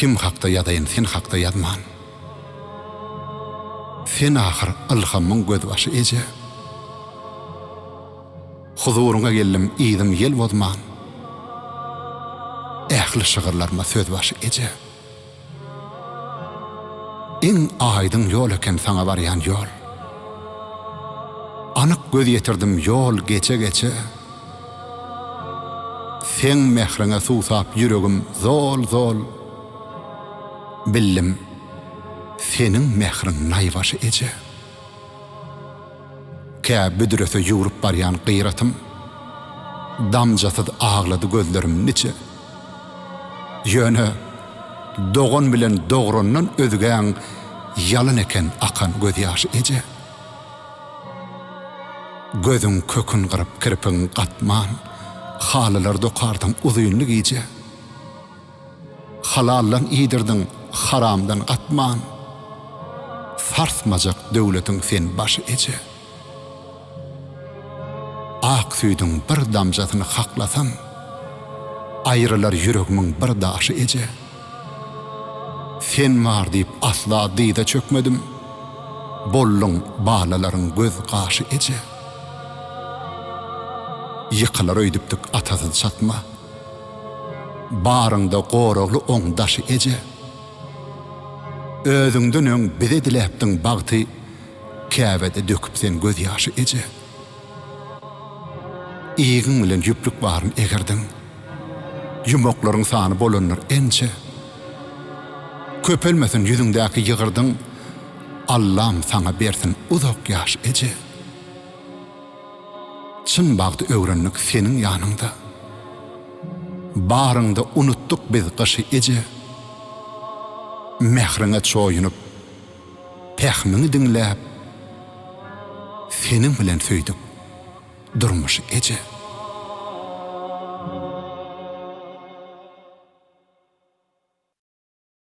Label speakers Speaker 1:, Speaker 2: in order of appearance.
Speaker 1: kim hakda yadayın sen hakda yadman. Sen ahir ilhamın göz başı ece. Huzuruna geldim idim yel bodman. Ehli şığırlarıma söz başı ece. En aydın yol eken sana varyan yol. Anık göz yetirdim yol geçe geçe. Sen mehrine susap yüreğim zol zol. Billim senin mehrin naybaşı ece. Kâ büdüröse yurup baryan gıyratım. Damcasız ağladı gözlerim niçe. Yönü doğun bilen doğrunun özgen yalın eken akan göz yaşı ece. Gözün kökün kırıp kirpin katman. Halalar dokardım uzuyunlu giyce. Halallan iyidirdin haramdan atman. Sarsmacak devletin sen başı ece. Ak süydün bir damcasını haklasam. Ayrılar yüreğimin bir daşı ece. Sen var deyip asla dide çökmedim. Bollun bağlaların göz kaşı ece. Yıkılar öydüptük atasız çatma. Barında qoğroğlu on daşı ece. Özüngdün ön bize dileptin bağtı. Kâvede döküp sen göz yaşı ece. İğin bilen yüplük varın egirdin. Yumokların sanı bolunur ençe. Köpelmesin yüzündeki yığırdın. Allah'ım sana bersin uzak yaş ece. Çın bağdı öğrenlik senin yanında. Barında unuttuk biz kışı ece. Mehrine çoğunup, pehmini dinleyip, senin bilen söydük durmuş ece.